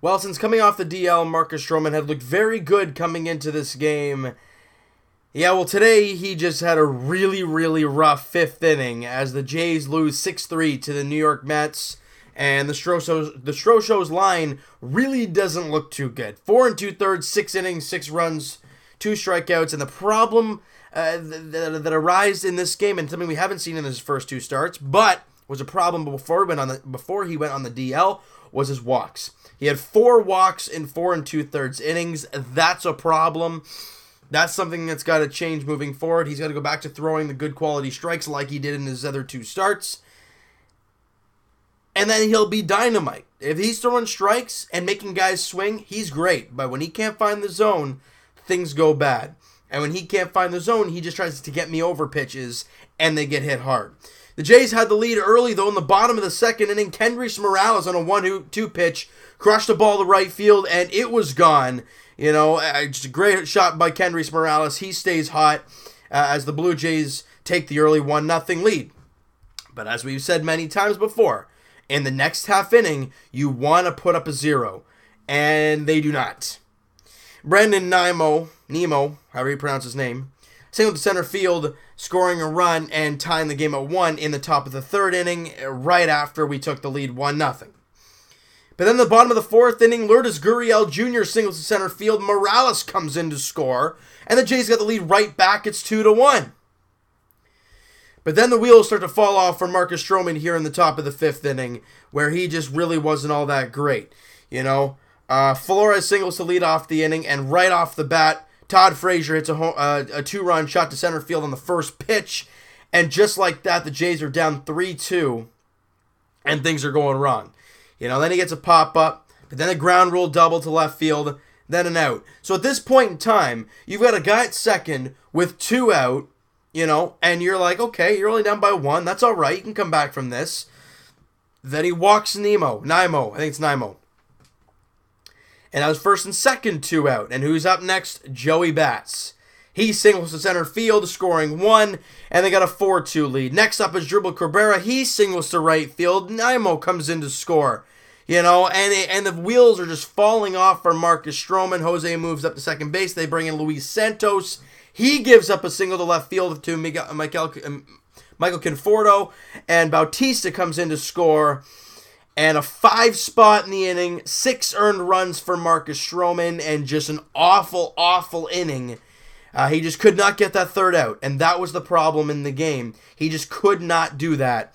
Well, since coming off the DL, Marcus Stroman had looked very good coming into this game. Yeah, well, today he just had a really, really rough fifth inning as the Jays lose 6-3 to the New York Mets. And the Stroshow's line really doesn't look too good. 4 2/3, 6 innings, 6 runs, 2 strikeouts. And the problem that arose in this game, and something we haven't seen in his first 2 starts, but was a problem before he went on the DL, was his walks. He had 4 walks in 4 2/3 innings. That's a problem. That's something that's got to change moving forward. He's got to go back to throwing the good quality strikes like he did in his other 2 starts. And then he'll be dynamite. If he's throwing strikes and making guys swing, he's great. But when he can't find the zone, things go bad. And when he can't find the zone, he just tries to get me over pitches, and they get hit hard. The Jays had the lead early, though, in the bottom of the second inning. Kendrys Morales on a 1-2 pitch crushed the ball to right field, and it was gone. You know, just a great shot by Kendrys Morales. He stays hot as the Blue Jays take the early 1-0 lead. But as we've said many times before, in the next half inning, you want to put up a 0, and they do not. Brandon Nemo, however you pronounce his name, singled to center field, scoring a run and tying the game at 1 in the top of the third inning, right after we took the lead 1-0. But then in the bottom of the fourth inning, Lourdes Gurriel Jr. singles to center field. Morales comes in to score, and the Jays got the lead right back. It's 2-1. But then the wheels start to fall off for Marcus Stroman here in the top of the fifth inning, where he just really wasn't all that great. You know, Flores singles to lead off the inning, and right off the bat, Todd Frazier hits a 2-run shot to center field on the first pitch, and just like that, the Jays are down 3-2, and things are going wrong. You know, then he gets a pop-up, but then a ground rule double to left field, then an out. So at this point in time, you've got a guy at second with 2 out, you know, and you're like, okay, you're only down by 1. That's all right. You can come back from this. Then he walks Nemo. I think it's Nemo. And that was first and second, 2 out. And who's up next? Joey Bats. He singles to center field, scoring 1, and they got a 4-2 lead. Next up is Dribble Cabrera. He singles to right field. Nemo comes in to score. You know, and the wheels are just falling off for Marcus Stroman. Jose moves up to second base. They bring in Luis Santos. He gives up a single to left field to Michael Conforto, and Bautista comes in to score. And a 5 spot in the inning, 6 earned runs for Marcus Stroman, and just an awful, awful inning. He just could not get that third out, and that was the problem in the game. He just could not do that.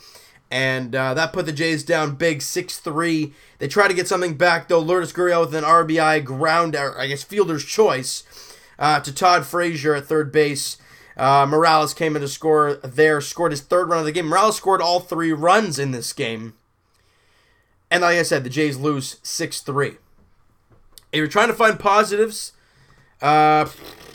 And that put the Jays down big, 6-3. They try to get something back, though. Lourdes Gurriel with an RBI fielder's choice to Todd Frazier at third base. Morales came in to score there, scored his 3rd run of the game. Morales scored all 3 runs in this game. And like I said, the Jays lose 6-3. If you're trying to find positives, Morales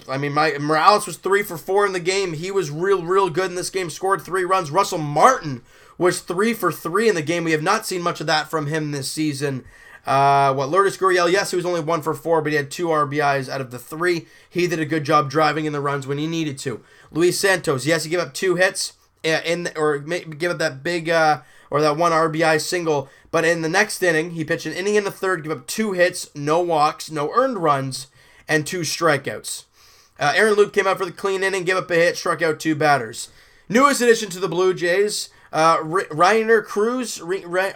was 3 for 4 in the game. He was real good in this game, scored 3 runs. Russell Martin was 3 for 3 in the game. We have not seen much of that from him this season. Lourdes Gurriel, yes, he was only 1 for 4, but he had 2 RBIs out of the 3. He did a good job driving in the runs when he needed to. Luis Santos, yes, he gave up 2 hits, give up that big, or that 1 RBI single, but in the next inning, he pitched an inning in the third, gave up 2 hits, no walks, no earned runs, and 2 strikeouts. Aaron Loup came out for the clean inning, gave up a hit, struck out 2 batters. Newest addition to the Blue Jays, Rainer Cruz, Rainer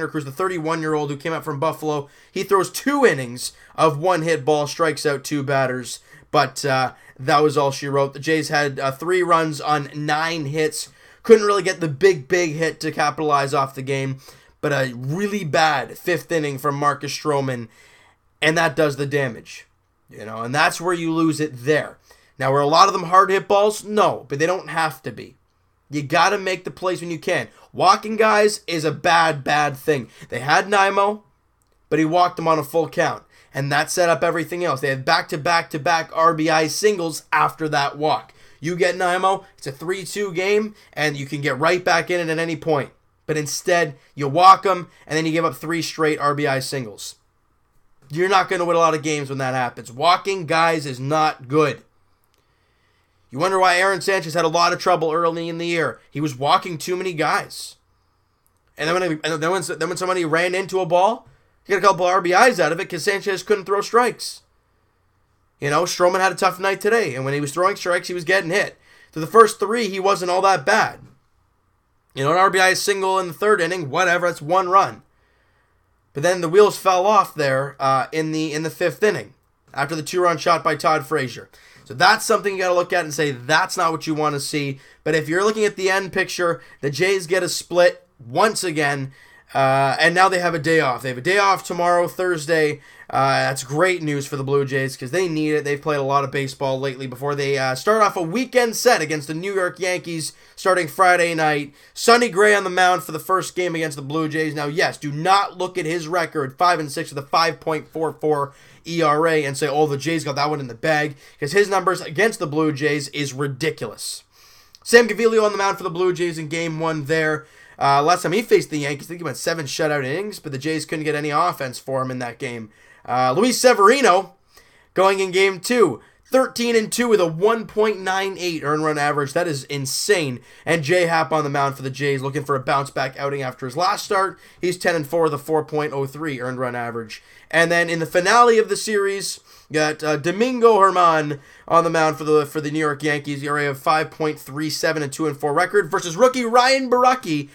Cruz, the 31-year-old who came out from Buffalo. He throws 2 innings of 1 hit ball, strikes out 2 batters, but that was all she wrote. The Jays had 3 runs on 9 hits. Couldn't really get the big hit to capitalize off the game, but a really bad 5th inning from Marcus Stroman, and that does the damage. You know, and that's where you lose it there. Now, were a lot of them hard hit balls? No, but they don't have to be. You got to make the plays when you can. Walking guys is a bad thing. They had Nemo, but he walked them on a full count, and that set up everything else. They had back-to-back RBI singles after that walk. You get Nemo, it's a 3-2 game, and you can get right back in it at any point. But instead, you walk them, and then you give up 3 straight RBI singles. You're not going to win a lot of games when that happens. Walking guys is not good. You wonder why Aaron Sanchez had a lot of trouble early in the year. He was walking too many guys. And then when somebody ran into a ball, He got a couple RBIs out of it because Sanchez couldn't throw strikes. Stroman had a tough night today, and when he was throwing strikes, he was getting hit. Through the first 3, he wasn't all that bad. An RBI single in the 3rd inning, whatever, that's 1 run. But then the wheels fell off there in the 5th inning after the 2-run shot by Todd Frazier. So that's something you got to look at and say that's not what you want to see. But if you're looking at the end picture, the Jays get a split once again, and now they have a day off. They have a day off tomorrow, Thursday. That's great news for the Blue Jays because they need it. They've played a lot of baseball lately before they start off a weekend set against the New York Yankees starting Friday night. Sonny Gray on the mound for the first game against the Blue Jays. Now, yes, do not look at his record, 5-6 with a 5.44 ERA, and say, oh, the Jays got that one in the bag, because his numbers against the Blue Jays is ridiculous. Sam Gaviglio on the mound for the Blue Jays in Game 1 there. Last time he faced the Yankees, I think he went 7 shutout innings, but the Jays couldn't get any offense for him in that game. Luis Severino going in Game 2, 13-2 with a 1.98 earned run average. That is insane. And J-Happ on the mound for the Jays looking for a bounce-back outing after his last start. He's 10-4 with a 4.03 earned run average. And then in the finale of the series, you got Domingo Germán on the mound for the New York Yankees, ERA of 5.37 and 2-4 record versus rookie Ryan Baracki.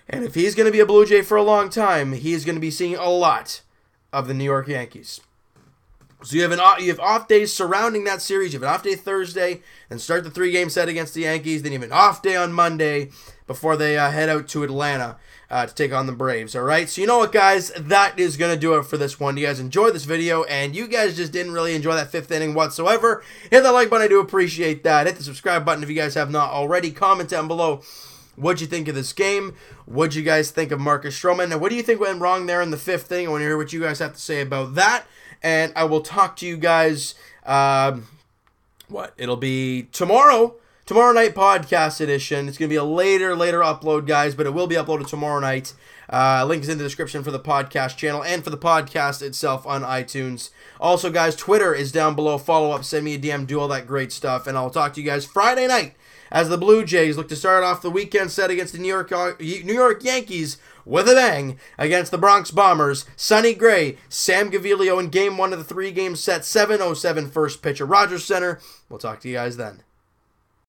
And if he's going to be a Blue Jay for a long time, he's going to be seeing a lot of the New York Yankees. So you have off days surrounding that series. You have an off day Thursday, then start the 3-game set against the Yankees. Then you have an off day on Monday before they head out to Atlanta to take on the Braves. All right. So you know what, guys? That is going to do it for this one. You guys enjoyed this video, and you guys just didn't really enjoy that 5th inning whatsoever. Hit that like button. I do appreciate that. Hit the subscribe button if you guys have not already. Comment down below. What'd you think of this game? What'd you guys think of Marcus Stroman? And what do you think went wrong there in the 5th inning? I want to hear what you guys have to say about that. And I will talk to you guys, it'll be tomorrow night podcast edition. It's going to be a later upload, guys, but it will be uploaded tomorrow night. Link is in the description for the podcast channel and for the podcast itself on iTunes. Also, guys, Twitter is down below. Follow up, send me a DM, do all that great stuff. And I'll talk to you guys Friday night as the Blue Jays look to start off the weekend set against the New York Yankees with a bang against the Bronx Bombers. Sonny Gray, Sam Gaviglio in Game 1 of the 3-game set, 7:07 first pitch at Rogers Center. We'll talk to you guys then.